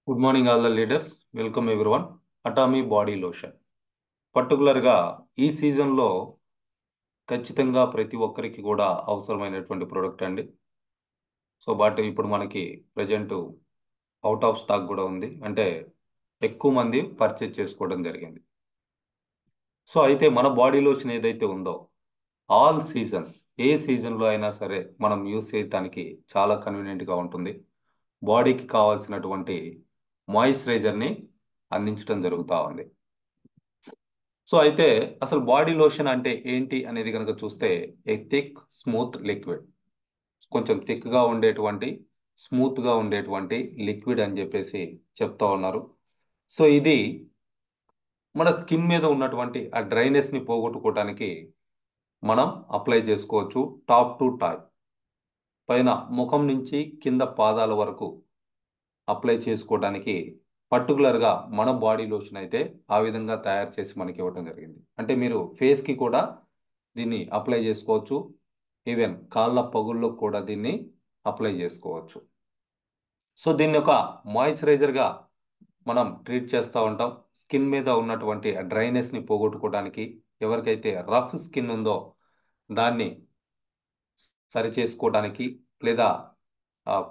Good morning all the leaders. Welcome everyone. Atomy body lotion పర్టికులర్గా ఈ సీజన్లో ఖచ్చితంగా ప్రతి ఒక్కరికి కూడా అవసరమైనటువంటి ప్రోడక్ట్ అండి. సో బట్ ఇప్పుడు మనకి ప్రజెంట్ అవుట్ ఆఫ్ స్టాక్ కూడా ఉంది, అంటే ఎక్కువ మంది పర్చేజ్ చేసుకోవడం జరిగింది. సో అయితే మన బాడీ లోషన్ ఏదైతే ఉందో ఆల్ సీజన్స్, ఏ సీజన్లో అయినా సరే మనం యూస్ చేయడానికి చాలా కన్వీనియంట్గా ఉంటుంది. బాడీకి కావాల్సినటువంటి మాయిశ్చరైజర్ని అందించడం జరుగుతూ ఉంది. సో అయితే అసలు బాడీ లోషన్ అంటే ఏంటి అనేది కనుక చూస్తే ఏ థిక్ స్మూత్ లిక్విడ్, కొంచెం థిక్గా ఉండేటువంటి స్మూత్గా ఉండేటువంటి లిక్విడ్ అని చెప్పేసి చెప్తా ఉన్నారు. సో ఇది మన స్కిన్ మీద ఉన్నటువంటి ఆ డ్రైనెస్ని పోగొట్టుకోవడానికి మనం అప్లై చేసుకోవచ్చు. టాప్ టు టాప్ పైన ముఖం నుంచి కింద పాదాల వరకు అప్లై చేసుకోవడానికి పర్టికులర్గా మన బాడీ లోషన్ అయితే ఆ విధంగా తయారు చేసి మనకి ఇవ్వడం జరిగింది. అంటే మీరు ఫేస్కి కూడా దీన్ని అప్లై చేసుకోవచ్చు, ఈవెన్ కాళ్ళ పగుల్లో కూడా దీన్ని అప్లై చేసుకోవచ్చు. సో దీన్ని ఒక మాయిశ్చరైజర్గా మనం ట్రీట్ చేస్తూ ఉంటాం. స్కిన్ మీద ఉన్నటువంటి డ్రైనెస్ని పోగొట్టుకోవడానికి, ఎవరికైతే రఫ్ స్కిన్ ఉందో దాన్ని సరి చేసుకోవడానికి, లేదా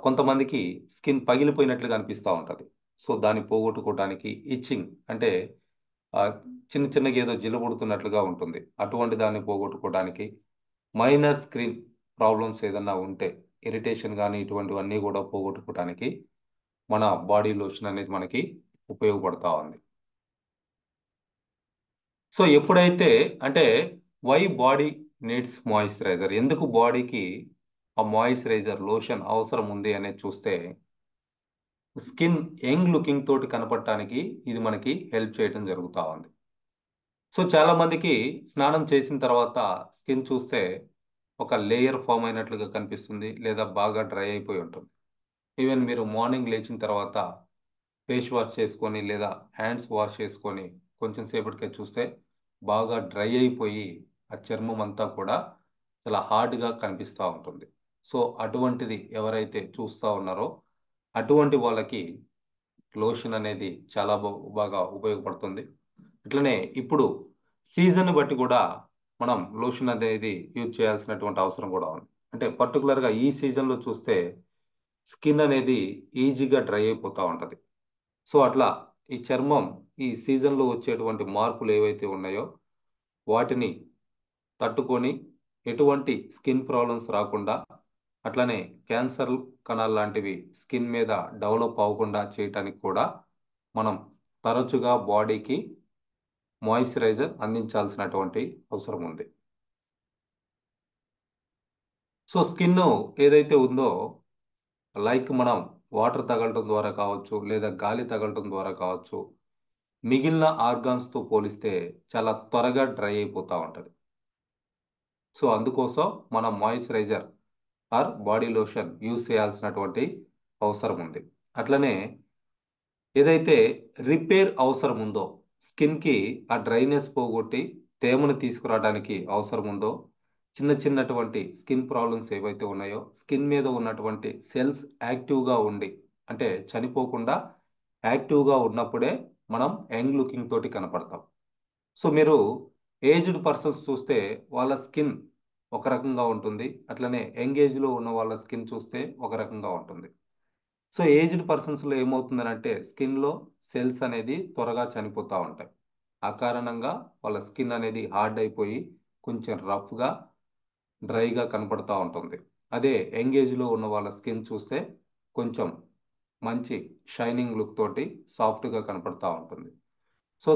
కొంతమందికి స్కిన్ పగిలిపోయినట్లుగా అనిపిస్తూ ఉంటుంది. సో దాన్ని పోగొట్టుకోవడానికి, ఇచ్చింగ్ అంటే ఆ, చిన్న చిన్నగా ఏదో జిల్లబుడుతున్నట్లుగా ఉంటుంది, అటువంటి దాన్ని పోగొట్టుకోవడానికి, మైనర్ స్క్రీన్ ప్రాబ్లమ్స్ ఏదన్నా ఉంటే ఇరిటేషన్ కానీ ఇటువంటివన్నీ కూడా పోగొట్టుకోవడానికి మన బాడీ లోషన్ అనేది మనకి ఉపయోగపడతా ఉంది. సో ఎప్పుడైతే అంటే వై బాడీ నీడ్స్ మాయిశ్చరైజర్, ఎందుకు బాడీకి ఆ మాయిశ్చరైజర్ లోషన్ అవసరం ఉంది అనేది చూస్తే స్కిన్ యంగ్ లుకింగ్ తోటి కనపడటానికి ఇది మనకి హెల్ప్ చేయడం జరుగుతూ ఉంది. సో చాలా మందికి స్నానం చేసిన తర్వాత స్కిన్ చూస్తే ఒక లేయర్ ఫామ్ అయినట్లుగా కనిపిస్తుంది, లేదా బాగా డ్రై అయిపోయి ఉంటుంది. ఈవెన్ మీరు మార్నింగ్ లేచిన తర్వాత ఫేస్ వాష్ చేసుకొని లేదా హ్యాండ్స్ వాష్ చేసుకొని కొంచెం సేపటికే చూస్తే బాగా డ్రై అయిపోయి ఆ చర్మం అంతా కూడా చాలా హార్డ్గా కనిపిస్తూ ఉంటుంది. సో అటువంటిది ఎవరైతే చూస్తూ ఉన్నారో అటువంటి వాళ్ళకి లోషన్ అనేది చాలా బాగా ఉపయోగపడుతుంది. ఇట్లనే ఇప్పుడు సీజన్ బట్టి కూడా మనం లోషన్ అనేది యూజ్ చేయాల్సినటువంటి అవసరం కూడా ఉంది. అంటే పర్టికులర్గా ఈ సీజన్లో చూస్తే స్కిన్ అనేది ఈజీగా డ్రై అయిపోతూ ఉంటుంది. సో అట్లా ఈ చర్మం ఈ సీజన్లో వచ్చేటువంటి మార్పులు ఏవైతే ఉన్నాయో వాటిని తట్టుకొని ఎటువంటి స్కిన్ ప్రాబ్లమ్స్ రాకుండా, అట్లనే క్యాన్సర్ కణాలు లాంటివి స్కిన్ మీద డెవలప్ అవ్వకుండా చేయటానికి కూడా మనం తరచుగా బాడీకి మాయిశ్చరైజర్ అందించాల్సినటువంటి అవసరం ఉంది. సో స్కిన్ ఏదైతే ఉందో, లైక్ మనం వాటర్ తగలటం ద్వారా కావచ్చు, లేదా గాలి తగలటం ద్వారా కావచ్చు, మిగిలిన ఆర్గాన్స్తో పోలిస్తే చాలా త్వరగా డ్రై అయిపోతూ ఉంటుంది. సో అందుకోసం మనం moisturiser or body lotion use చేయాల్సినటువంటి అవసరం ఉంది. అట్లనే ఏదైతే రిపేర్ అవసరం ఉందో, స్కిన్కి ఆ డ్రైనెస్ పోగొట్టి తేమను తీసుకురావడానికి అవసరం ఉందో, చిన్న చిన్నటువంటి స్కిన్ ప్రాబ్లమ్స్ ఏవైతే ఉన్నాయో, స్కిన్ మీద ఉన్నటువంటి సెల్స్ యాక్టివ్గా ఉండి, అంటే చనిపోకుండా యాక్టివ్గా ఉన్నప్పుడే మనం యంగ్ లుకింగ్ తోటి కనపడతాం. సో మీరు ఏజ్డ్ పర్సన్స్ చూస్తే వాళ్ళ స్కిన్ ఒక రకంగా ఉంటుంది, అట్లనే యంగ్ ఏజ్లో ఉన్న వాళ్ళ స్కిన్ చూస్తే ఒక రకంగా ఉంటుంది. సో ఏజ్డ్ పర్సన్స్లో ఏమవుతుందనంటే స్కిన్లో సెల్స్ అనేది త్వరగా చనిపోతూ ఉంటాయి. ఆ కారణంగా వాళ్ళ స్కిన్ అనేది హార్డ్ అయిపోయి కొంచెం రఫ్గా డ్రైగా కనపడతా ఉంటుంది. అదే యంగ్ ఏజ్లో ఉన్న వాళ్ళ స్కిన్ చూస్తే కొంచెం మంచి షైనింగ్ లుక్ తోటి సాఫ్ట్గా కనపడతా ఉంటుంది. సో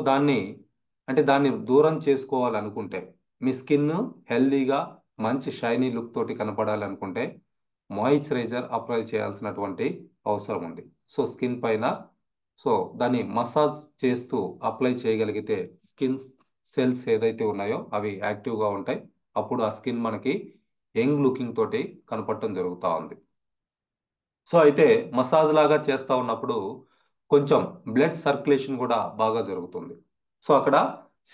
దాన్ని దూరం చేసుకోవాలనుకుంటే, మీ స్కిన్ హెల్దీగా మంచి షైనీ లుక్ తోటి కనపడాలనుకుంటే మాయిశ్చరైజర్ అప్లై చేయాల్సినటువంటి అవసరం ఉంది. సో స్కిన్ పైన సో దాన్ని మసాజ్ చేస్తూ అప్లై చేయగలిగితే స్కిన్ సెల్స్ ఏదైతే ఉన్నాయో అవి యాక్టివ్గా ఉంటాయి. అప్పుడు ఆ స్కిన్ మనకి యంగ్ లుకింగ్ తోటి కనపడటం జరుగుతూ ఉంది. సో అయితే మసాజ్ లాగా చేస్తూ ఉన్నప్పుడు కొంచెం బ్లడ్ సర్క్యులేషన్ కూడా బాగా జరుగుతుంది. సో అక్కడ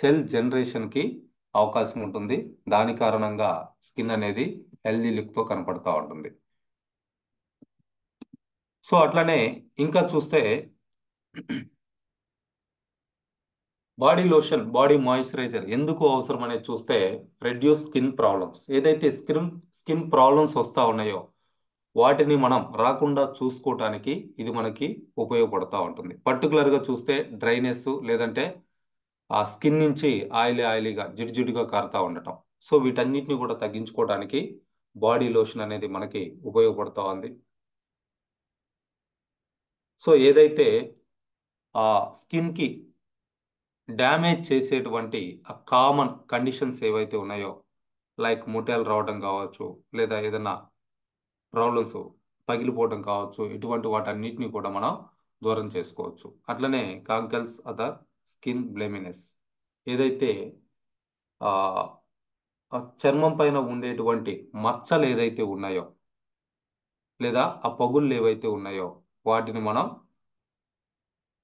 సెల్ జనరేషన్కి అవకాశం ఉంటుంది. దాని కారణంగా స్కిన్ అనేది హెల్దీ లుక్తో కనపడతా ఉంటుంది. సో అట్లనే ఇంకా చూస్తే బాడీ లోషన్, బాడీ మాయిశ్చరైజర్ ఎందుకు అవసరం అనేది చూస్తే, రెడ్యూస్ స్కిన్ ప్రాబ్లమ్స్. ఏదైతే స్కిన్ ప్రాబ్లమ్స్ వస్తూ ఉన్నాయో వాటిని మనం రాకుండా చూసుకోవటానికి ఇది మనకి ఉపయోగపడుతూ ఉంటుంది. పర్టికులర్గా చూస్తే డ్రైనెస్, లేదంటే ఆ స్కిన్ నుంచి ఆయిలీగా జిడ్డుగా కారుతూ ఉండటం. సో వీటన్నిటిని కూడా తగ్గించుకోవడానికి బాడీ లోషన్ అనేది మనకి ఉపయోగపడుతూ ఉంది. సో ఏదైతే ఆ స్కిన్కి డ్యామేజ్ చేసేటువంటి ఆ కామన్ కండిషన్స్ ఏవైతే ఉన్నాయో, లైక్ ముటేలు రావడం కావచ్చు, లేదా ఏదైనా ప్రాబ్లమ్స్ పగిలిపోవడం కావచ్చు, ఇటువంటి వాటన్నిటిని కూడా మనం దూరం చేసుకోవచ్చు. అట్లనే కాంకల్స్ అదర్ స్కిన్ బ్లెమినెస్, ఏదైతే ఆ ఆ చర్మం పైన ఉండేటువంటి మచ్చలు ఏదైతే ఉన్నాయో, లేదా ఆ పగుళ్ళు ఏవైతే ఉన్నాయో వాటిని మనం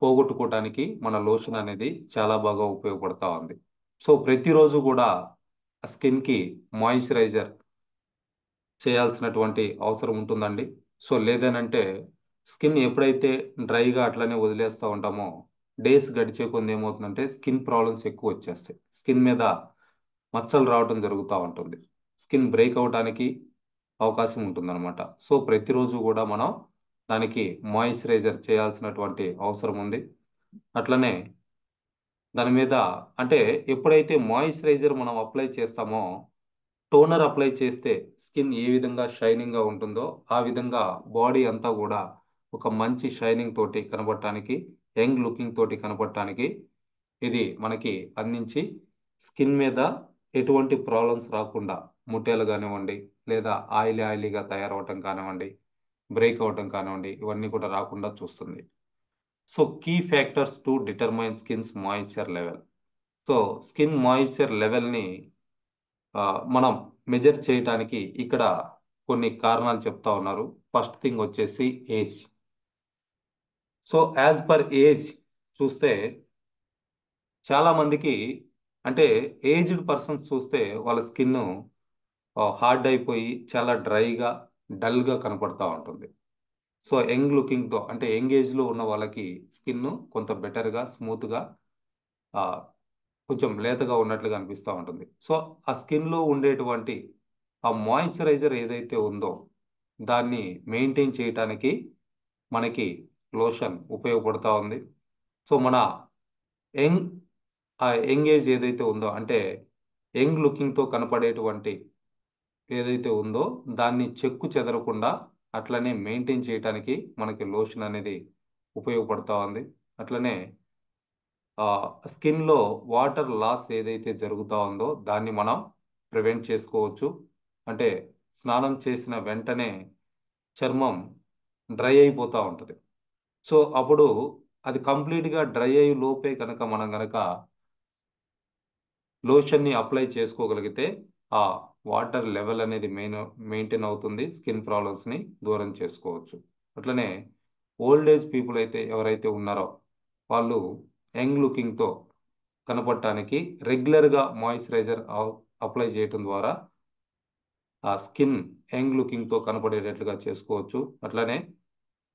పోగొట్టుకోవటానికి మన లోషన్ అనేది చాలా బాగా ఉపయోగపడతా ఉంది. సో ప్రతిరోజు కూడా స్కిన్కి మాయిశ్చరైజర్ చేయాల్సినటువంటి అవసరం ఉంటుందండి. సో లేదనంటే స్కిన్ ఎప్పుడైతే డ్రైగా అట్లనే వదిలేస్తూ ఉంటామో, డేస్ గడిచే కొద్ది ఏమవుతుందంటే స్కిన్ ప్రాబ్లమ్స్ ఎక్కువ వచ్చేస్తాయి. స్కిన్ మీద మచ్చలు రావడం జరుగుతూ ఉంటుంది. స్కిన్ బ్రేక్ అవడానికి అవకాశం ఉంటుందన్నమాట. సో ప్రతిరోజు కూడా మనం దానికి మాయిశ్చరైజర్ చేయాల్సినటువంటి అవసరం ఉంది. అట్లనే దాని మీద అంటే ఎప్పుడైతే మాయిశ్చరైజర్ మనం అప్లై చేస్తామో, టోనర్ అప్లై చేస్తే స్కిన్ ఏ విధంగా షైనింగ్గా ఉంటుందో ఆ విధంగా బాడీ అంతా కూడా ఒక మంచి షైనింగ్ తోటి కనబడటానికి, యంగ్ లుకింగ్ తోటి కనబడటానికి ఇది మనకి అందించి, స్కిన్ మీద ఎటువంటి ప్రాబ్లమ్స్ రాకుండా, ముట్టేలు కానివ్వండి, లేదా ఆయిలీగా తయారవటం కానివ్వండి, బ్రేక్ అవటం కానివ్వండి, ఇవన్నీ కూడా రాకుండా చూస్తుంది. So key factors to determine skin's moisture level. So skin moisture లెవెల్ని మనం మెజర్ చేయడానికి ఇక్కడ కొన్ని కారణాలు చెప్తా ఉన్నారు. ఫస్ట్ థింగ్ వచ్చేసి age. So as per age చూస్తే చాలా మందికి, అంటే ఏజ్డ్ పర్సన్స్ చూస్తే వాళ్ళ స్కిన్ హార్డ్ అయిపోయి చాలా డ్రైగా, డల్గా కనపడతా ఉంటుంది. సో యంగ్ లుకింగ్తో, అంటే యంగ్ ఏజ్లో ఉన్న వాళ్ళకి స్కిన్ కొంత బెటర్గా, స్మూత్గా, కొంచెం లేతగా ఉన్నట్లుగా అనిపిస్తూ ఉంటుంది. సో ఆ స్కిన్లో ఉండేటువంటి ఆ మాయిశ్చరైజర్ ఏదైతే ఉందో దాన్ని మెయింటైన్ చేయటానికి మనకి లోషన్ ఉపయోగపడుతూ ఉంది. సో మన యంగ్ ఆ యంగ్ ఏజ్ ఏదైతే ఉందో, అంటే యంగ్ లుకింగ్తో కనపడేటువంటి ఏదైతే ఉందో దాన్ని చెక్కు చెదరకుండా అట్లనే మెయింటైన్ చేయడానికి మనకి లోషన్ అనేది ఉపయోగపడుతూ ఉంది. అట్లనే స్కిన్లో వాటర్ లాస్ ఏదైతే జరుగుతూ ఉందో దాన్ని మనం ప్రివెంట్ చేసుకోవచ్చు. అంటే స్నానం చేసిన వెంటనే చర్మం డ్రై అయిపోతూ ఉంటుంది. సో అప్పుడు అది కంప్లీట్గా డ్రై అయ్యే లోపే కనుక మనం కనుక లోషన్ని అప్లై చేసుకోగలిగితే ఆ వాటర్ లెవెల్ అనేది మెయింటైన్ అవుతుంది. స్కిన్ ప్రాబ్లమ్స్ని దూరం చేసుకోవచ్చు. అట్లనే ఓల్డ్ ఏజ్ పీపుల్ అయితే ఎవరైతే ఉన్నారో వాళ్ళు యంగ్ లుకింగ్తో కనపడటానికి రెగ్యులర్గా మాయిశ్చరైజర్ అప్లై చేయటం ద్వారా ఆ స్కిన్ యంగ్ లుకింగ్తో కనపడేటట్లుగా చేసుకోవచ్చు. అట్లనే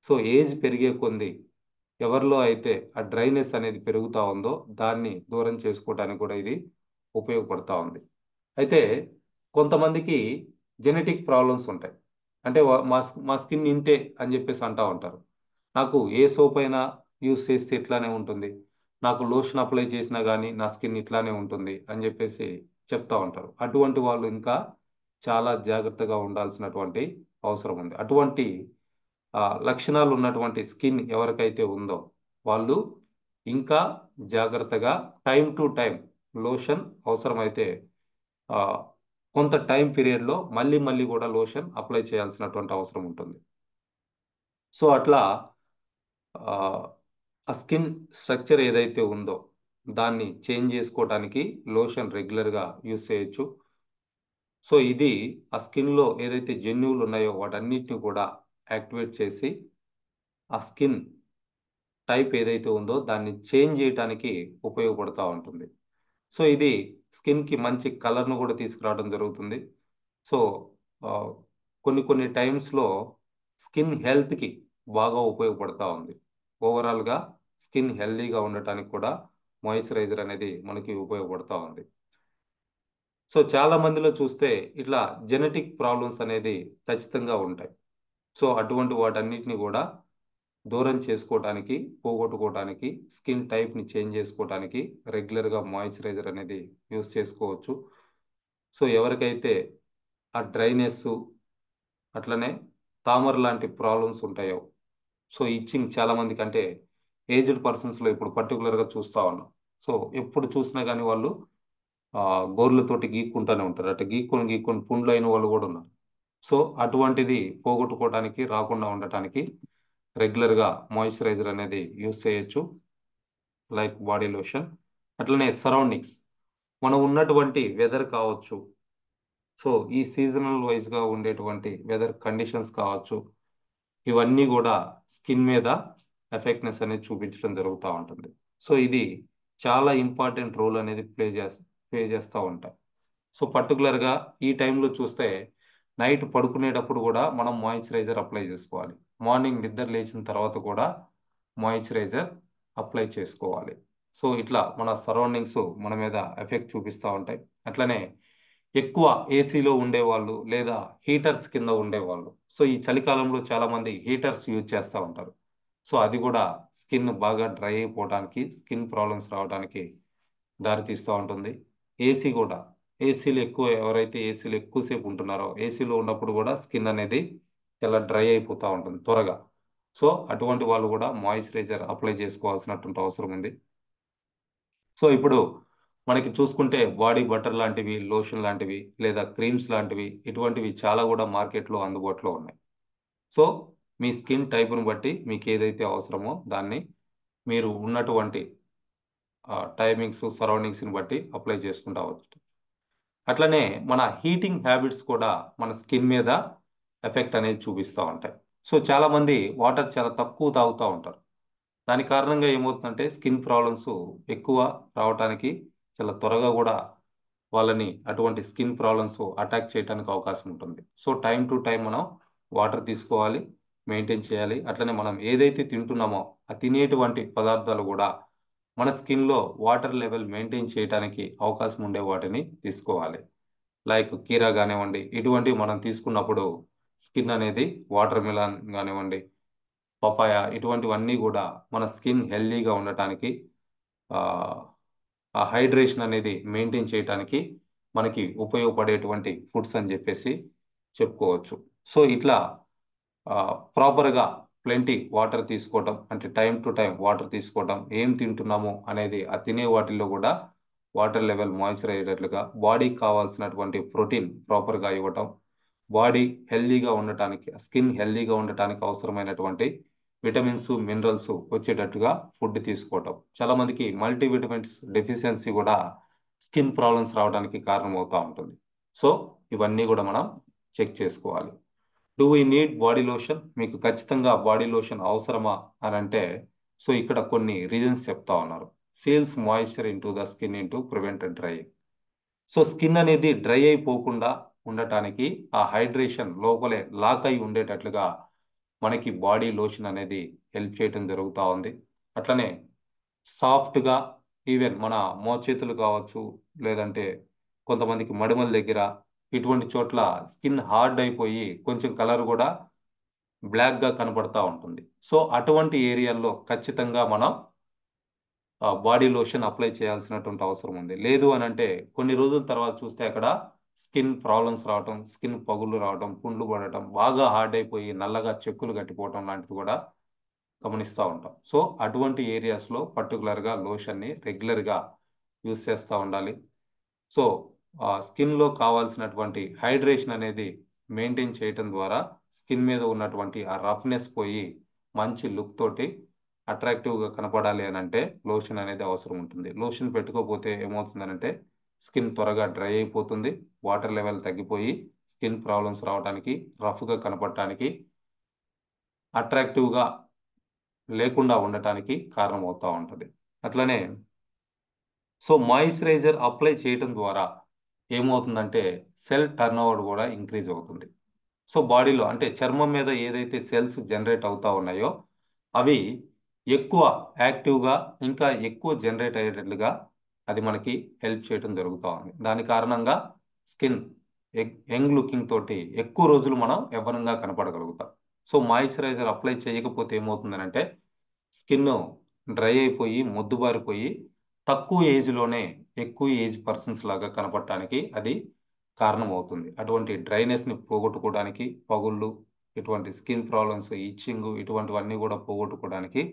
సో ఏజ్ పెరిగే కొంది ఎవరిలో అయితే ఆ డ్రైనెస్ అనేది పెరుగుతూ ఉందో దాన్ని దూరం చేసుకోవడానికి కూడా ఇది ఉపయోగపడుతూ ఉంది. అయితే కొంతమందికి జెనెటిక్ ప్రాబ్లమ్స్ ఉంటాయి. అంటే మా స్కిన్ ఇంతే అని చెప్పేసి అంటూ ఉంటారు. నాకు ఏ సోప్ అయినా యూస్ చేస్తే ఇట్లానే ఉంటుంది, నాకు లోషన్ అప్లై చేసినా కానీ నా స్కిన్ ఇట్లానే ఉంటుంది అని చెప్పేసి చెప్తా ఉంటారు. అటువంటి వాళ్ళు ఇంకా చాలా జాగ్రత్తగా ఉండాల్సినటువంటి అవసరం ఉంది. అటువంటి లక్షణాలు ఉన్నటువంటి స్కిన్ ఎవరికైతే ఉందో వాళ్ళు ఇంకా జాగ్రత్తగా టైం టు టైం లోషన్ అవసరమైతే ఆ, కొంత టైం పీరియడ్లో మళ్ళీ మళ్ళీ కూడా లోషన్ అప్లై చేయాల్సినటువంటి అవసరం ఉంటుంది. సో అట్లా ఆ ఆ స్కిన్ స్ట్రక్చర్ ఏదైతే ఉందో దాన్ని చేంజ్ చేసుకోవడానికి లోషన్ రెగ్యులర్గా యూస్ చేయొచ్చు. సో ఇది ఆ స్కిన్లో ఏదైతే జన్యువులు ఉన్నాయో వాటన్నిటిని కూడా యాక్టివేట్ చేసి ఆ స్కిన్ టైప్ ఏదైతే ఉందో దాన్ని చేంజ్ చేయడానికి ఉపయోగపడుతూ ఉంటుంది. సో ఇది స్కిన్కి మంచి కలర్ను కూడా తీసుకురావడం జరుగుతుంది. సో ఆ, కొన్ని టైమ్స్లో స్కిన్ హెల్త్కి బాగా ఉపయోగపడుతూ ఉంది. ఓవరాల్గా స్కిన్ హెల్దీగా ఉండటానికి కూడా మాయిశ్చరైజర్ అనేది మనకి ఉపయోగపడతా ఉంది. సో చాలా మందిలో చూస్తే ఇట్లా జెనెటిక్ ప్రాబ్లమ్స్ అనేది ఖచ్చితంగా ఉంటాయి. సో అటువంటి వాటన్నిటిని కూడా దూరం చేసుకోవటానికి, పోగొట్టుకోవటానికి, స్కిన్ టైప్‌ని చేంజ్ చేసుకోవటానికి రెగ్యులర్‌గా మాయిశ్చరైజర్ అనేది యూజ్ చేసుకోవచ్చు. సో ఎవరికైతే ఆ డ్రైనెస్సు, అట్లనే తామర లాంటి ప్రాబ్లమ్స్ ఉంటాయో, సో ఇచ్చింగ్ చాలా మందికి అంటే ఏజ్డ్ పర్సన్స్‌లో ఇప్పుడు పర్టిక్యులర్‌గా చూస్తా ఉన్నాం. సో ఎప్పుడు చూసినా గానీ వాళ్ళు గోర్లతోటి గీక్కుంటానే ఉంటారు. అట్లా గీక్కొని, గీక్కొని పుండ్లయిన వాళ్ళు గూడా ఉన్నారు. సో అటువంటిది పోగొట్టుకోవటానికి, రాకుండా ఉండటానికి రెగ్యులర్‌గా మాయిశ్చరైజర్ అనేది యూజ్ చేయొచ్చు. Like body lotion. అట్లనే సరౌండింగ్స్. మనం ఉన్నటువంటి వెదర్ కావచ్చు. సో ఈ సీజనల్ వైస్‌గా ఉండేటువంటి వెదర్ కండిషన్స్ కావచ్చు. ఇవన్నీ గూడా స్కిన్ మీద ఎఫెక్ట్‌నెస్ అనేది చూపించడం జరుగుతా ఉంటుంది. సో ఇది చాలా ఇంపార్టెంట్ రోల్ అనేది ప్లే చేస్తా ఉంటాయి. సో పర్టిక్యులర్‌గా ఈ టైంలో చూస్తే నైట్ పడుకునేటప్పుడు గూడా మనం మాయిశ్చరైజర్ అప్లై జేసుకోవాలి. మార్నింగ్ నిద్ర లేచిన తర్వాత కూడా మాయిశ్చరైజర్ అప్లై చేసుకోవాలి. సో ఇట్లా మన సరౌండింగ్స్ మన మీద ఎఫెక్ట్ చూపిస్తా ఉంటాయి. అట్లనే ఎక్కువ ఏసీలో ఉండేవాళ్ళు లేదా హీటర్స్ కింద ఉండేవాళ్ళు. సో ఈ చలికాలంలో చాలామంది హీటర్స్ యూజ్ చేస్తా ఉంటారు. సో అది గూడా స్కిన్ బాగా డ్రై అయిపోవటానికి, స్కిన్ ప్రాబ్లమ్స్ రావడానికి దారితీస్తా ఉంటుంది. ఏసీ గూడా. ఎవరైతే ఏసీలో ఎక్కువ సేపు ఉంటున్నారో, ఏసీలో ఉన్నప్పుడు గూడా స్కిన్ అనేది చాలా డ్రై అయిపోతా ఉంటుంది త్వరగా. సో అటువంటి వాళ్ళు గూడా మాయిశ్చరైజర్ అప్లై చేసుకోవాల్సినటువంటి అవసరం ఉంది. సో ఇప్పుడు మనకి చూసుకుంటే బాడీ బటర్ లాంటివి, లోషన్ లాంటివి లేదా క్రీమ్స్ లాంటివి ఇటువంటివి చాలా గూడా మార్కెట్‌లో అందుబాటులో ఉన్నాయి. సో మీ స్కిన్ టైప్‌ని బట్టి మీకేదైతే అవసరమో దాన్ని మీరు ఉన్నటువంటి టైమింగ్స్, సరౌండింగ్స్‌ని బట్టి అప్లై చేసుకుంటా వచ్చు. అట్లనే మన హీటింగ్ హ్యాబిట్స్ కూడా మన స్కిన్ మీద ఎఫెక్ట్ అనేది చూపిస్తా ఉంటాయి. సో చాలామంది వాటర్ చాలా తక్కువ తాగుతా ఉంటారు. దాని కారణంగా ఏమవుతుందంటే స్కిన్ ప్రాబ్లమ్స్ ఎక్కువ రావటానికి చాలా త్వరగా గూడా వాళ్ళని అటువంటి స్కిన్ ప్రాబ్లమ్స్ అటాక్ చేయడానికి అవకాశం ఉంటుంది. సో టైమ్ టు టైమ్ మనం వాటర్ తీసుకోవాలి, మెయింటైన్ చేయాలి. అట్లనే మనం ఏదైతే తింటున్నామో ఆ తినేటువంటి పదార్థాలు గూడా మన స్కిన్‌లో వాటర్ లెవెల్ మెయింటైన్ చేయటానికి అవకాశం ఉండే వాటిని తీసుకోవాలి. లైక్ కీరా గానివ్వండి, ఇటువంటివి మనం తీసుకున్నప్పుడు స్కిన్ అనేది వాటర్ మిలన్ గానివ్వండి, పపాయ ఇటువంటివన్నీ గూడా మన స్కిన్ హెల్తీగా ఉండటానికి ఆహ్, ఆ హైడ్రేషన్ అనేది మెయింటైన్ చేయటానికి మనకి ఉపయోగపడేటువంటి ఫుడ్స్ అని జెప్పేసి చెప్పుకోవచ్చు. సో ఇట్లా ప్రాపర్‌గా ప్లెంటీ వాటర్ తీసుకోవటం, అంటే టైమ్ టు టైమ్ వాటర్ తీసుకోవటం, ఏం తింటున్నాము అనేది ఆ తినే వాటిల్లో గూడా వాటర్ లెవెల్ మాయిశ్చర్ అయ్యేటట్లుగా, బాడీకి కావాల్సినటువంటి ప్రోటీన్ ప్రాపర్‌గా ఇవ్వటం, బాడీ హెల్తీగా ఉండటానికి, స్కిన్ హెల్తీగా ఉండటానికి అవసరమైనటువంటి విటమిన్స్, మినరల్స్ వచ్చేటట్టుగా ఫుడ్ తీసుకోవటం. చాలామందికి మల్టీవిటమిన్స్ డెఫిషియన్సీ గూడా స్కిన్ ప్రాబ్లమ్స్ రావడానికి కారణమవుతా ఉంటుంది. సో ఇవన్నీ గూడా మనం చెక్ చేసుకోవాలి. Do we need body lotion? మీకు ఖచ్చితంగా బాడీ లోషన్ అవసరమా అనంటే, సో ఇక్కడ కొన్ని రీజన్స్ చెప్తా ఉన్నారు. Seals moisture into the skin into prevent drying. So skin అనేది డ్రై అయిపోకుండా ఉండటానికి ఆ హైడ్రేషన్ లోపలే లాక్ అయి ఉండేటట్లుగా మనకి బాడీ లోషన్ అనేది హెల్ప్ చేయటం జరుగుతా ఉంది. అట్లనే సాఫ్ట్‌గా ఈవెన్ మన మోచేతులు కావచ్చు, లేదంటే కొంతమందికి మడిమల దగ్గర ఇటువంటి చోట్ల స్కిన్ హార్డ్ అయిపోయి కొంచెం కలర్ గూడా బ్లాక్‌గా కనపడతా ఉంటుంది. సో అటువంటి ఏరియాల్లో ఖచ్చితంగా మనం బాడీ లోషన్ అప్లై చేయాల్సినటువంటి అవసరం ఉంది. లేదు అనంటే కొన్ని రోజుల తర్వాత చూస్తే అక్కడ స్కిన్ ప్రాబ్లమ్స్ రావటం, స్కిన్ పగుళ్ళు రావటం, పుండ్లు పడటం, బాగా హార్డ్ అయిపోయి నల్లగా చెక్కులు గట్టిపోవటం లాంటివి కూడా గమనిస్తా ఉంటాం. సో అటువంటి ఏరియాస్‌లో పర్టిక్యులర్‌గా లోషన్‌ని రెగ్యులర్‌గా యూజ్ చేస్తా ఉండాలి. సో స్కిన్‌లో కావాల్సినటువంటి హైడ్రేషన్ అనేది మెయింటైన్ చేయటం ద్వారా స్కిన్ మీద ఉన్నటువంటి ఆ రఫ్‌నెస్ పోయి మంచి లుక్ తోటి అట్రాక్టివ్‌గా కనపడాలి అనంటే లోషన్ అనేది అవసరం ఉంటుంది. లోషన్ పెట్టుకోకపోతే ఏమవుతుందనంటే స్కిన్ త్వరగా డ్రై అయిపోతుంది. వాటర్ లెవెల్ తగ్గిపోయి స్కిన్ ప్రాబ్లమ్స్ రావటానికి, రఫ్‌గా కనపడటానికి, అట్రాక్టివ్‌గా లేకుండా ఉండటానికి కారణమవుతా ఉంటది. అట్లనే సో మాయిశ్చరైజర్ అప్లై చేయటం ద్వారా ఏమవుతుందంటే సెల్ టర్నోవర్ గూడా ఇంక్రీజ్ అవుతుంది. సో బాడీలో అంటే చర్మం మీద ఏదైతే సెల్స్ జనరేట్ అవుతా ఉన్నాయో అవి ఎక్కువ యాక్టివ్గా ఇంకా ఎక్కువ జనరేట్ అయ్యేటట్లుగా అది మనకి హెల్ప్ చేయడం జరుగుతూ ఉంది. దాని కారణంగా స్కిన్ యంగ్ లుకింగ్ తోటి ఎక్కువ రోజులు మనం యవ్వనంగా కనపడగలుగుతాం. సో మాయిశ్చరైజర్ అప్లై చేయకపోతే ఏమవుతుందనంటే స్కిన్ డ్రై అయిపోయి మొద్దుబారిపోయి తక్కువ ఏజ్లోనే ఎక్కువ ఏజ్ పర్సన్స్ లాగా కనపడటానికి అది కారణం అవుతుంది. అటువంటి డ్రైనెస్ని పోగొట్టుకోవడానికి, పగుళ్ళు, ఇటువంటి స్కిన్ ప్రాబ్లమ్స్, ఇచ్చింగ్ ఇటువంటివన్నీ కూడా పోగొట్టుకోవడానికి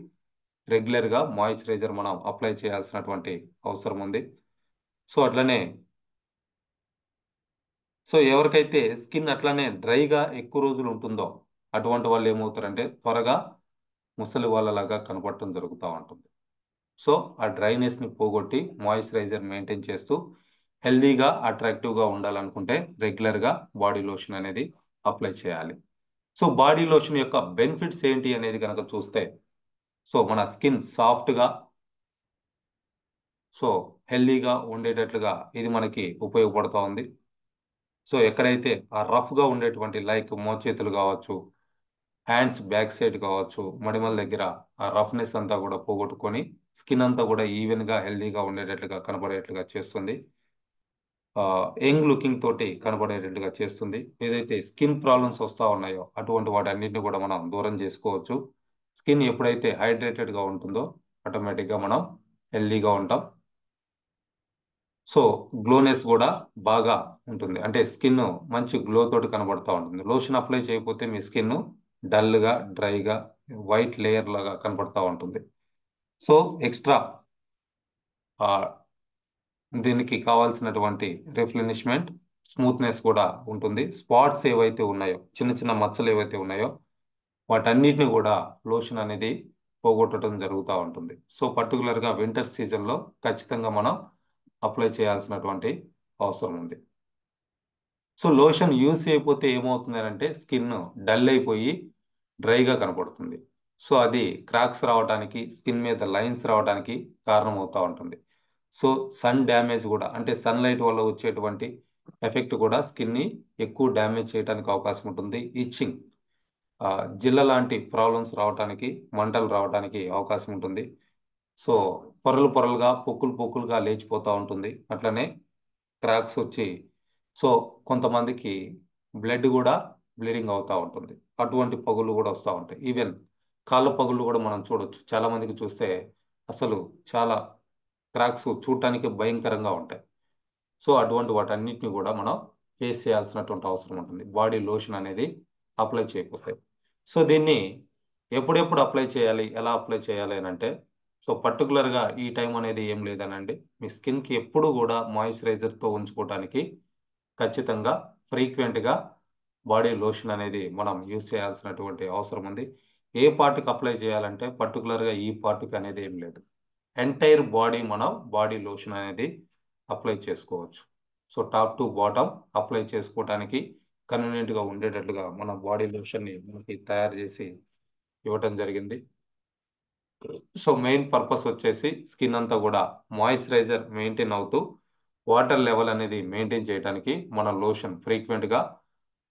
రెగ్యులర్గా మాయిశ్చరైజర్ మనం అప్లై చేయాల్సినటువంటి అవసరం ఉంది. సో అట్లనే ఎవరికైతే స్కిన్ అట్లనే డ్రైగా ఎక్కువ రోజులు ఉంటుందో అటువంటి వాళ్ళు ఏమవుతారంటే త్వరగా ముసలి వాళ్ళలాగా కనపడటం జరుగుతూ ఉంటుంది. సో ఆ డ్రైనెస్ని పోగొట్టి మాయిశ్చరైజర్ మెయింటైన్ చేస్తూ హెల్దీగా అట్రాక్టివ్గా ఉండాలనుకుంటే రెగ్యులర్గా బాడీ లోషన్ అనేది అప్లై చేయాలి. సో బాడీ లోషన్ యొక్క బెనిఫిట్స్ ఏంటి అనేది కనుక చూస్తే మన స్కిన్ సాఫ్ట్గా హెల్దీగా ఉండేటట్లుగా ఇది మనకి ఉపయోగపడుతూ ఉంది. ఎక్కడైతే ఆ రఫ్గా ఉండేటువంటి లైక్ మోచేతులు కావచ్చు, హ్యాండ్స్ బ్యాక్ సైడ్ కావచ్చు, మడిమల దగ్గర ఆ రఫ్నెస్ అంతా కూడా పోగొట్టుకొని స్కిన్ అంతా కూడా ఈవెన్గా హెల్దీగా ఉండేటట్లుగా కనబడేట్లుగా చేస్తుంది. యంగ్ లుకింగ్ తోటి కనబడేటట్టుగా చేస్తుంది. ఏదైతే స్కిన్ ప్రాబ్లమ్స్ వస్తూ ఉన్నాయో అటువంటి వాటన్నిటిని కూడా మనం దూరం చేసుకోవచ్చు. స్కిన్ ఎప్పుడైతే హైడ్రేటెడ్గా ఉంటుందో ఆటోమేటిక్గా మనం హెల్దీగా ఉంటాం. గ్లోనెస్ కూడా బాగా ఉంటుంది. అంటే స్కిన్ మంచి గ్లో తోటి కనబడుతూ ఉంటుంది. లోషన్ అప్లై చేయకపోతే మీ స్కిన్ డల్గా, డ్రైగా, వైట్ లేయర్ లాగా కనబడుతూ ఉంటుంది. ఎక్స్ట్రా దీనికి కావాల్సినటువంటి రిఫ్రెష్మెంట్, స్మూత్నెస్ కూడా ఉంటుంది. స్పాట్స్ ఏవైతే ఉన్నాయో, చిన్న చిన్న మచ్చలు ఏవైతే ఉన్నాయో వాటన్నిటిని కూడా లోషన్ అనేది పోగొట్టడం జరుగుతూ ఉంటుంది. పర్టికులర్గా వింటర్ సీజన్లో ఖచ్చితంగా మనం అప్లై చేయాల్సినటువంటి అవసరం ఉంది. లోషన్ యూజ్ చేయకపోతే ఏమవుతుంది అంటే స్కిన్ డల్ అయిపోయి డ్రైగా కనపడుతుంది. అది క్రాక్స్ రావడానికి, స్కిన్ మీద లైన్స్ రావడానికి కారణం అవుతూ ఉంటుంది. సన్ డ్యామేజ్ కూడా, అంటే సన్లైట్ వల్ల వచ్చేటువంటి ఎఫెక్ట్ కూడా స్కిన్ని ఎక్కువ డ్యామేజ్ చేయడానికి అవకాశం ఉంటుంది. ఇచ్చింగ్, జిల్ల లాంటి ప్రాబ్లమ్స్ రావడానికి, మంటలు రావడానికి అవకాశం ఉంటుంది. పొరలు పొరలుగా, పొక్కులు పొక్కులుగా లేచిపోతూ ఉంటుంది. అట్లనే క్రాక్స్ వచ్చి కొంతమందికి బ్లడ్ కూడా బ్లీడింగ్ అవుతూ ఉంటుంది. అటువంటి పగుళ్ళు కూడా వస్తూ ఉంటాయి. ఈవెన్ కాళ్ళ పగుళ్ళు కూడా మనం చూడొచ్చు. చాలామందికి చూస్తే అసలు చాలా క్రాక్స్ చూడటానికి భయంకరంగా ఉంటాయి. అటువంటి వాటన్నిటిని కూడా మనం ఫేస్ చేయాల్సినటువంటి అవసరం ఉంటుంది బాడీ లోషన్ అనేది అప్లై చేయకపోతే. దీన్ని ఎప్పుడెప్పుడు అప్లై చేయాలి, ఎలా అప్లై చేయాలి అని అంటే పర్టికులర్గా ఈ టైం అనేది ఏం లేదనండి. మీ స్కిన్కి ఎప్పుడు కూడా మాయిశ్చరైజర్తో ఉంచుకోవడానికి ఖచ్చితంగా ఫ్రీక్వెంట్గా బాడీ లోషన్ అనేది మనం యూజ్ చేయాల్సినటువంటి అవసరం ఉంది. ఏ పార్ట్కి అప్లై చేయాలంటే పర్టికులర్గా ఈ పార్ట్కి అనేది ఏం లేదు. ఎంటైర్ బాడీ మనం బాడీ లోషన్ అనేది అప్లై చేసుకోవచ్చు. టాప్ టు బాటమ్ అప్లై చేసుకోవడానికి కన్వీనియంట్గా ఉండేటట్లుగా మన బాడీ లోషన్ని మనకి తయారు చేసి ఇవ్వటం జరిగింది. మెయిన్ పర్పస్ వచ్చేసి స్కిన్ అంతా కూడా మాయిశ్చరైజర్ మెయింటైన్ అవుతూ వాటర్ లెవెల్ అనేది మెయింటైన్ చేయడానికి మన లోషన్ ఫ్రీక్వెంట్గా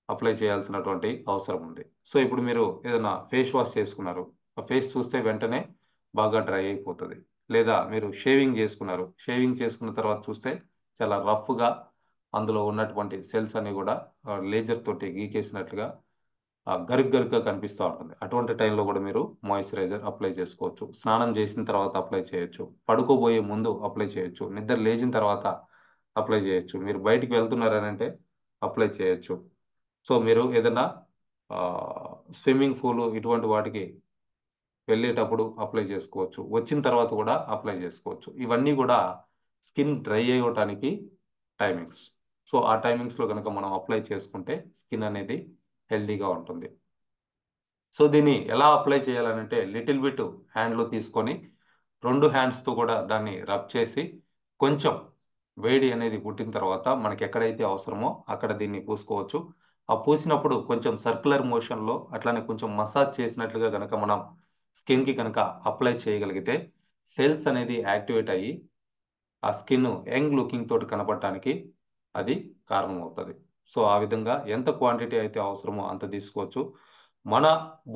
అప్లై చేయాల్సినటువంటి అవసరం ఉంది. ఇప్పుడు మీరు ఏదైనా ఫేస్ వాష్ చేసుకున్నారు, ఆ ఫేస్ చూస్తే వెంటనే బాగా డ్రై అయిపోతుంది. లేదా మీరు షేవింగ్ చేసుకున్నారు, షేవింగ్ చేసుకున్న తర్వాత చూస్తే చాలా రఫ్గా అందులో ఉన్నటువంటి సెల్స్ అన్ని కూడా లేజర్ తోటి గీకేసినట్లుగా గరుగ్గా కనిపిస్తూ ఉంటుంది. అటువంటి టైంలో కూడా మీరు మాయిశ్చరైజర్ అప్లై చేసుకోవచ్చు. స్నానం చేసిన తర్వాత అప్లై చేయొచ్చు, పడుకోబోయే ముందు అప్లై చేయొచ్చు, నిద్ర లేచిన తర్వాత అప్లై చేయొచ్చు, మీరు బయటికి వెళ్తున్నారనంటే అప్లై చేయొచ్చు. మీరు ఏదైనా స్విమ్మింగ్ పూల్ ఇటువంటి వాటికి వెళ్ళేటప్పుడు అప్లై చేసుకోవచ్చు, వచ్చిన తర్వాత కూడా అప్లై చేసుకోవచ్చు. ఇవన్నీ కూడా స్కిన్ డ్రై అయ్యటానికి టైమింగ్స్. ఆ టైమింగ్స్లో కనుక మనం అప్లై చేసుకుంటే స్కిన్ అనేది హెల్దీగా ఉంటుంది. దీన్ని ఎలా అప్లై చేయాలనంటే లిటిల్ బిట్ హ్యాండ్లో తీసుకొని 2 హ్యాండ్స్తో కూడా దాన్ని రబ్ చేసి కొంచెం వేడి అనేది పుట్టిన తర్వాత మనకి ఎక్కడైతే అవసరమో అక్కడ దీన్ని పూసుకోవచ్చు. ఆ పూసినప్పుడు కొంచెం సర్క్యులర్ మోషన్లో అట్లానే కొంచెం మసాజ్ చేసినట్లుగా కనుక మనం స్కిన్కి కనుక అప్లై చేయగలిగితే సెల్స్ అనేది యాక్టివేట్ అయ్యి ఆ స్కిన్ యంగ్ లుకింగ్ తోటి కనపడటానికి అది కారణం అవుతుంది. ఆ విధంగా ఎంత క్వాంటిటీ అయితే అవసరమో అంత తీసుకోవచ్చు. మన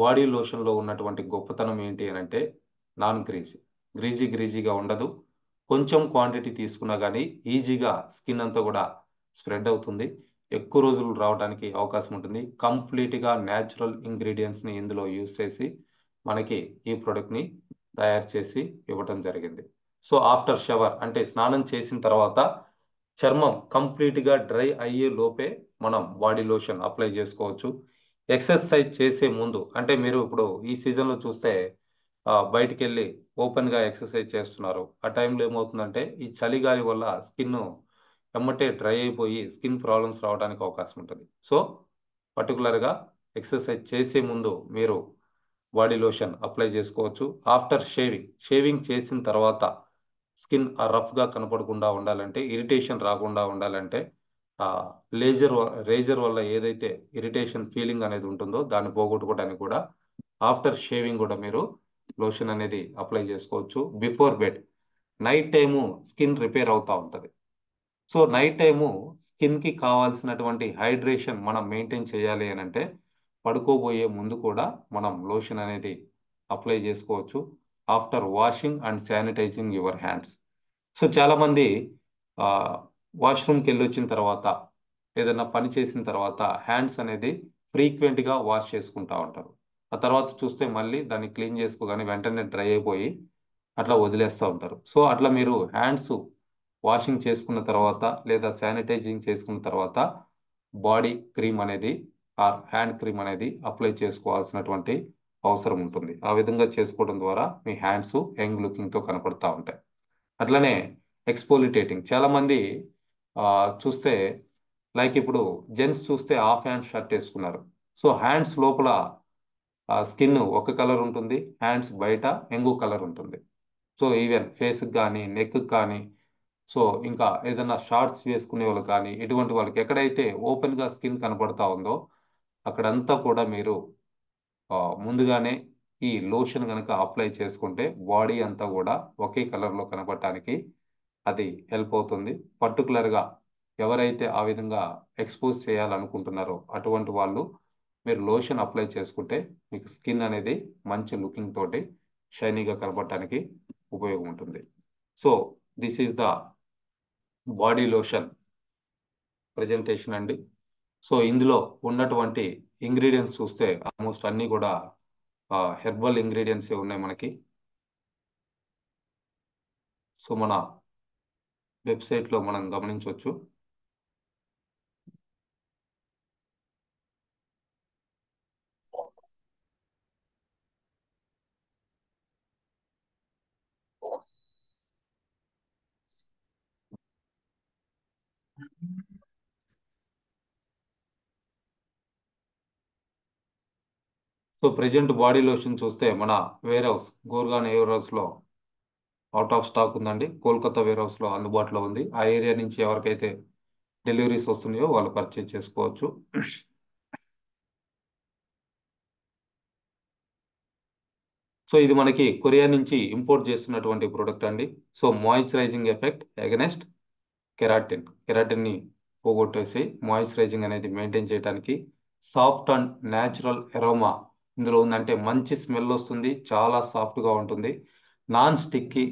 బాడీ లోషన్లో ఉన్నటువంటి గొప్పతనం ఏంటి అని అంటే నాన్ గ్రీజీ. గ్రీజీగా ఉండదు. కొంచెం క్వాంటిటీ తీసుకున్నా కానీ ఈజీగా స్కిన్ అంతా కూడా స్ప్రెడ్ అవుతుంది. ఎక్కువ రోజులు రావడానికి అవకాశం ఉంటుంది. కంప్లీట్గా న్యాచురల్ ఇంగ్రీడియంట్స్ని ఇందులో యూస్ చేసి మనకి ఈ ప్రోడక్ట్ని తయారు చేసి ఇవ్వటం జరిగింది. సో ఆఫ్టర్ షవర్ అంటే స్నానం చేసిన తర్వాత చర్మం కంప్లీట్గా డ్రై అయ్యే లోపే మనం బాడీ లోషన్ అప్లై చేసుకోవచ్చు. ఎక్సర్సైజ్ చేసే ముందు అంటే మీరు ఇప్పుడు ఈ సీజన్లో చూస్తే బయటికి వెళ్ళి ఓపెన్గా ఎక్సర్సైజ్ చేస్తున్నారు. ఆ టైంలో ఏమవుతుందంటే ఈ చలిగాలి వల్ల స్కిన్ ఎమ్మటే డ్రై అయిపోయి స్కిన్ ప్రాబ్లమ్స్ రావడానికి అవకాశం ఉంటుంది. సో పర్టికులర్గా ఎక్సర్సైజ్ చేసే ముందు మీరు బాడీ లోషన్ అప్లై చేసుకోవచ్చు. ఆఫ్టర్ షేవింగ్ చేసిన తర్వాత స్కిన్ రఫ్గా కనపడకుండా ఉండాలంటే, ఇరిటేషన్ రాకుండా ఉండాలంటే ఆ రేజర్ వల్ల ఏదైతే ఇరిటేషన్ ఫీలింగ్ అనేది ఉంటుందో దాన్ని పోగొట్టుకోవడానికి కూడా ఆఫ్టర్ షేవింగ్ కూడా మీరు లోషన్ అనేది అప్లై చేసుకోవచ్చు. Before bed night time skin repair అవుతూ ఉంటుంది. సో నైట్ టైము స్కిన్కి కావాల్సినటువంటి హైడ్రేషన్ మనం మెయింటైన్ చేయాలి అని అంటే పడుకోబోయే ముందు కూడా మనం లోషన్ అనేది అప్లై చేసుకోవచ్చు. After washing and sanitising your hands. So చాలామంది వాష్రూమ్కి వెళ్ళి వచ్చిన తర్వాత ఏదైనా పని చేసిన తర్వాత హ్యాండ్స్ అనేది ఫ్రీక్వెంట్గా వాష్ చేసుకుంటూ ఉంటారు. ఆ తర్వాత చూస్తే మళ్ళీ దాన్ని క్లీన్ చేసుకోగానే వెంటనే డ్రై అయిపోయి అట్లా వదిలేస్తూ ఉంటారు. సో అట్లా మీరు హ్యాండ్స్ వాషింగ్ చేసుకున్న తర్వాత లేదా శానిటైజింగ్ చేసుకున్న తర్వాత బాడీ క్రీమ్ అనేది హ్యాండ్ క్రీమ్ అనేది అప్లై చేసుకోవాల్సినటువంటి అవసరం ఉంటుంది. ఆ విధంగా చేసుకోవడం ద్వారా మీ హ్యాండ్స్ యంగ్ లుకింగ్తో కనపడతా ఉంటాయి. అట్లనే ఎక్స్పోలిటేటింగ్ చాలామంది చూస్తే లైక్ ఇప్పుడు జెంట్స్ చూస్తే హాఫ్ హ్యాండ్ షర్ట్ వేసుకున్నారు. సో హ్యాండ్స్ లోపల స్కిన్ ఒక కలర్ ఉంటుంది, హ్యాండ్స్ బయట ఇంకో కలర్ ఉంటుంది. సో ఈవెన్ ఫేస్కి కానీ నెక్కి కానీ సో ఇంకా ఏదైనా షార్ట్స్ వేసుకునే వాళ్ళు కానీ ఇటువంటి వాళ్ళకి ఎక్కడైతే ఓపెన్గా స్కిన్ కనపడతా ఉందో అక్కడంతా కూడా మీరు ముందుగానే ఈ లోషన్ కనుక అప్లై చేసుకుంటే బాడీ అంతా కూడా ఒకే కలర్లో కనపడటానికి అది హెల్ప్ అవుతుంది. పర్టికులర్గా ఎవరైతే ఆ విధంగా ఎక్స్పోజ్ చేయాలనుకుంటున్నారో అటువంటి వాళ్ళు మీరు లోషన్ అప్లై చేసుకుంటే మీకు స్కిన్ అనేది మంచి లుకింగ్ తోటి షైనీగా కనపడటానికి ఉపయోగం ఉంటుంది. So this is the body lotion presentation అండి. సో ఇందులో ఉన్నటువంటి ఇంగ్రీడియంట్స్ చూస్తే ఆల్మోస్ట్ అన్నీ కూడా హెర్బల్ ఇంగ్రీడియంట్సే ఉన్నాయి మనకి. సో మన వెబ్సైట్లో మనం గమనించవచ్చు. సో ప్రెజెంట్ బాడీ లోషన్ చూస్తే మన వేర్ హౌస్ గోర్గాన్ వేర్ హౌస్లో అవుట్ ఆఫ్ స్టాక్ ఉందండి. కోల్కతా వేర్ హౌస్లో అందుబాటులో ఉంది. ఆ ఏరియా నుంచి ఎవరికైతే డెలివరీస్ వస్తున్నాయో వాళ్ళు పర్చేజ్ చేసుకోవచ్చు. సో ఇది మనకి కొరియా నుంచి ఇంపోర్ట్ చేస్తున్నటువంటి ప్రోడక్ట్ అండి. సో మాయిశ్చరైజింగ్ ఎఫెక్ట్ అగెనెస్ట్ కెరాటిన్ని పోగొట్టేసి మాయిశ్చరైజింగ్ అనేది మెయింటైన్ చేయడానికి సాఫ్ట్ అండ్ న్యాచురల్ ఎరోమా ఇందులో ఉందంటే మంచి స్మెల్ వస్తుంది, చాలా సాఫ్ట్గా ఉంటుంది, నాన్ స్టిక్కీ.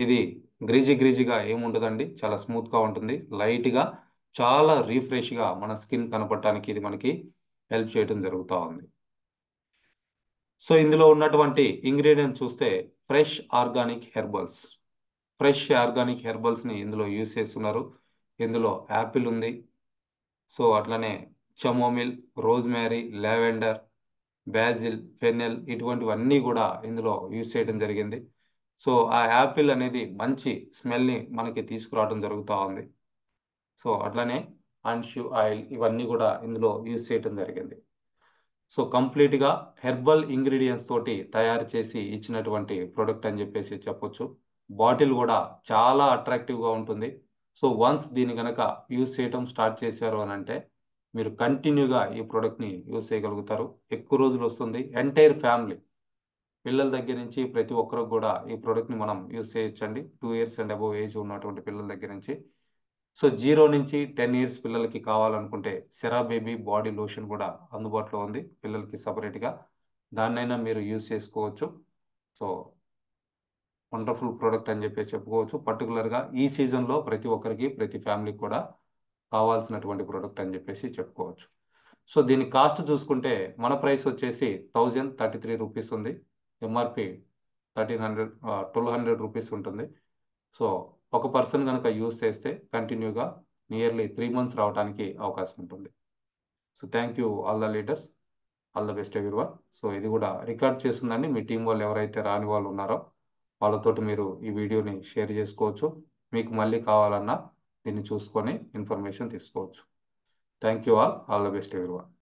ఇది గ్రీజీగా ఏముండదండి, చాలా స్మూత్గా ఉంటుంది, లైట్గా చాలా రీఫ్రెష్గా మన స్కిన్ కనపడటానికి ఇది మనకి హెల్ప్ చేయడం జరుగుతూ ఉంది. సో ఇందులో ఉన్నటువంటి ఇంగ్రీడియంట్స్ చూస్తే ఫ్రెష్ ఆర్గానిక్ హెర్బల్స్ని ఇందులో యూస్ చేస్తున్నారు. ఇందులో యాపిల్ ఉంది, సో అట్లనే చమోమిల్, రోజ్మ్యారీ, లావెండర్, బ్యాజిల్, ఫెన్నెల్ ఇటువంటివన్నీ కూడా ఇందులో యూస్ చేయడం జరిగింది. సో ఆ యాపిల్ అనేది మంచి స్మెల్ని మనకి తీసుకురావడం జరుగుతూ ఉంది. సో అట్లనే అన్షు ఆయిల్ ఇవన్నీ కూడా ఇందులో యూస్ చేయడం జరిగింది. సో కంప్లీట్గా హెర్బల్ ఇంగ్రీడియంట్స్ తోటి తయారు చేసి ఇచ్చినటువంటి ప్రోడక్ట్ అని చెప్పేసి చెప్పొచ్చు. బాటిల్ కూడా చాలా అట్రాక్టివ్గా ఉంటుంది. సో వన్స్ దీన్ని కనుక యూస్ చేయటం స్టార్ట్ చేశారు అని అంటే మీరు కంటిన్యూగా ఈ ప్రోడక్ట్ని యూస్ చేయగలుగుతారు. ఎక్కువ రోజులు వస్తుంది. ఎంటైర్ ఫ్యామిలీ పిల్లల దగ్గర నుంచి ప్రతి ఒక్కరికి కూడా ఈ ప్రోడక్ట్ని మనం యూస్ చేయొచ్చండి. 2 years అండ్ అబోవ్ ఏజ్ ఉన్నటువంటి పిల్లల దగ్గర నుంచి. సో 0 నుంచి 10 years పిల్లలకి కావాలనుకుంటే సెరా బేబీ బాడీ లోషన్ కూడా అందుబాటులో ఉంది పిల్లలకి సపరేట్గా. దాన్నైనా మీరు యూస్ చేసుకోవచ్చు. సో వండర్ఫుల్ ప్రోడక్ట్ అని చెప్పేసి చెప్పుకోవచ్చు. పర్టికులర్గా ఈ సీజన్లో ప్రతి ఒక్కరికి, ప్రతి ఫ్యామిలీకి కూడా కావాల్సినటువంటి ప్రోడక్ట్ అని చెప్పేసి చెప్పుకోవచ్చు. సో దీని కాస్ట్ చూసుకుంటే మన ప్రైస్ వచ్చేసి 1033 రూపీస్ ఉంది. ఎంఆర్పి 1200 రూపీస్ ఉంటుంది. సో ఒక పర్సన్ కనుక యూస్ చేస్తే కంటిన్యూగా నియర్లీ 3 మంత్స్ రావడానికి అవకాశం ఉంటుంది. So thank you all the leaders, all the best everyone. So ఇది కూడా రికార్డ్ చేస్తుందండి. మీ టీం వాళ్ళు ఎవరైతే రాని వాళ్ళు ఉన్నారో వాళ్ళతోటి మీరు ఈ వీడియోని షేర్ చేసుకోవచ్చు. మీకు మళ్ళీ కావాలన్నా దీన్ని చూసుకొని ఇన్ఫర్మేషన్ తీసుకోవచ్చు. Thank you all the best everyone.